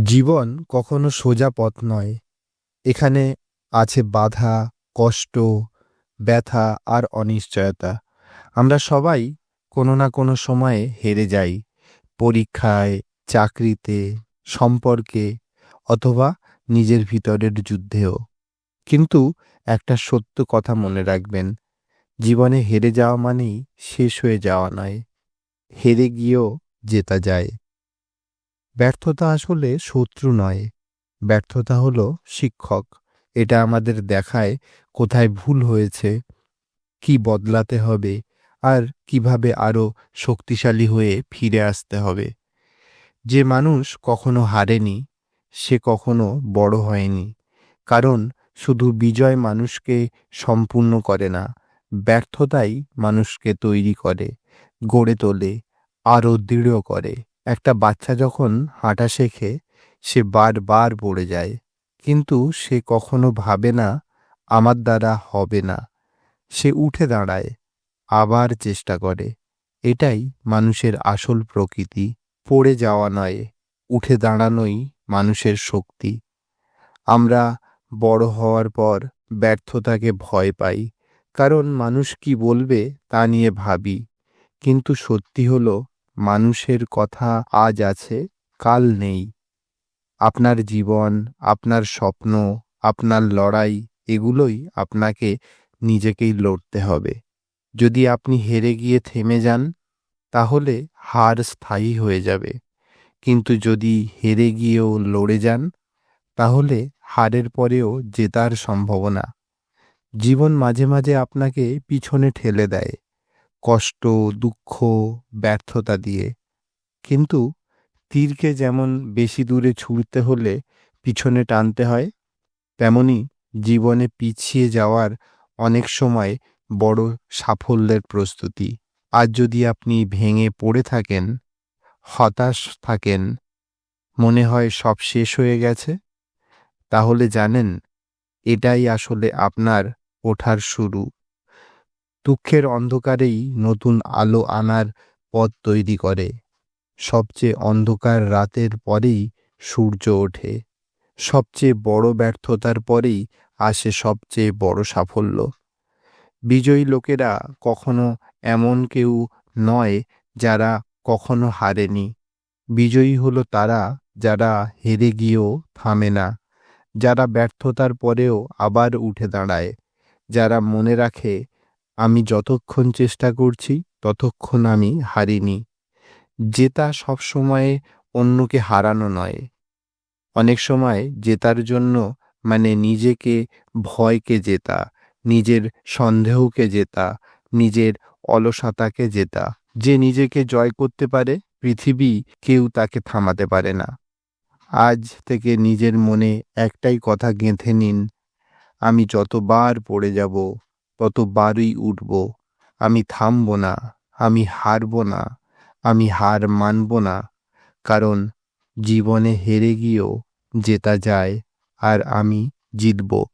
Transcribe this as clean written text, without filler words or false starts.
জীবন কখনো সোজা পথ নয়। এখানে আছে বাধা, কষ্ট, ব্যথা আর অনিশ্চয়তা। আমরা সবাই কোনো না কোনো সময়ে হেরে যাই। পরীক্ষায়, চাকরিতে, সম্পর্কে অথবা নিজের ভিতরের যুদ্ধেও। কিন্তু একটা সত্য কথা মনে রাখবেন, জীবনে হেরে যাওয়া মানেই শেষ হয়ে যাওয়া নয়, হেরে গিয়েও জেতা যায়। ব্যর্থতা আসলে শত্রু নয়, ব্যর্থতা হলো শিক্ষক। এটা আমাদের দেখায় কোথায় ভুল হয়েছে, কি বদলাতে হবে আর কিভাবে আরো শক্তিশালী হয়ে ফিরে আসতে হবে। যে মানুষ কখনো হারেনি সে কখনো বড় হয়নি। কারণ শুধু বিজয় মানুষকে সম্পূর্ণ করে না, ব্যর্থতাই মানুষকে তৈরি করে, গড়ে তোলে, আরও দৃঢ় করে। একটা বাচ্চা যখন হাঁটা শেখে সে বারবার পড়ে যায়, কিন্তু সে কখনো ভাবে না আমার দ্বারা হবে না। সে উঠে দাঁড়ায়, আবার চেষ্টা করে। এটাই মানুষের আসল প্রকৃতি। পড়ে যাওয়া নয়, উঠে দাঁড়ানোই মানুষের শক্তি। আমরা বড় হওয়ার পর ব্যর্থতাকে ভয় পাই, কারণ মানুষ কি বলবে তা নিয়ে ভাবি। কিন্তু সত্যি হলো, মানুষের কথা আজ আছে, কাল নেই। আপনার জীবন, আপনার স্বপ্ন, আপনার লড়াই, এগুলোই আপনাকে নিজেকেই লড়তে হবে। যদি আপনি হেরে গিয়ে থেমে যান, তাহলে হার স্থায়ী হয়ে যাবে। কিন্তু যদি হেরে গিয়েও লড়ে যান, তাহলে হারের পরেও জেতার সম্ভাবনা। জীবন মাঝে মাঝে আপনাকে পিছনে ঠেলে দেয়, কষ্ট, দুঃখ, ব্যর্থতা দিয়ে। কিন্তু তীরকে যেমন বেশি দূরে ছুঁড়তে হলে পিছনে টানতে হয়, তেমনি জীবনে পিছিয়ে যাওয়ার অনেক সময় বড় সাফল্যের প্রস্তুতি। আজ যদি আপনি ভেঙে পড়ে থাকেন, হতাশ থাকেন, মনে হয় সব শেষ হয়ে গেছে, তাহলে জানেন এটাই আসলে আপনার ওঠার শুরু। দুঃখের অন্ধকারেই নতুন আলো আনার পথ তৈরি করে। সবচেয়ে অন্ধকার রাতের পরেই সূর্য ওঠে। সবচেয়ে বড় ব্যর্থতার পরেই আসে সবচেয়ে বড় সাফল্য। বিজয়ী লোকেরা কখনো এমন কেউ নয় যারা কখনো হারেনি। বিজয়ী হলো তারা যারা হেরে গিয়েও থামে না, যারা ব্যর্থতার পরেও আবার উঠে দাঁড়ায়, যারা মনে রাখে আমি যতক্ষণ চেষ্টা করছি ততক্ষণ আমি হারিনি। জেতা সবসময় অন্যকে হারানো নয়। অনেক সময় জেতার জন্য মানে নিজেকে, ভয়কে জেতা, নিজের সন্দেহকে জেতা, নিজের অলসতাকে জেতা। যে নিজেকে জয় করতে পারে, পৃথিবী কেউ তাকে থামাতে পারে না। আজ থেকে নিজের মনে একটাই কথা গেঁথে নিন, আমি যতবার পড়ে যাব ততবারই উঠব। আমি থামব না, আমি হারব না, আমি হার মানব না। কারণ জীবনে হেরে গিয়েও জেতা যায়, আর আমি জিতব।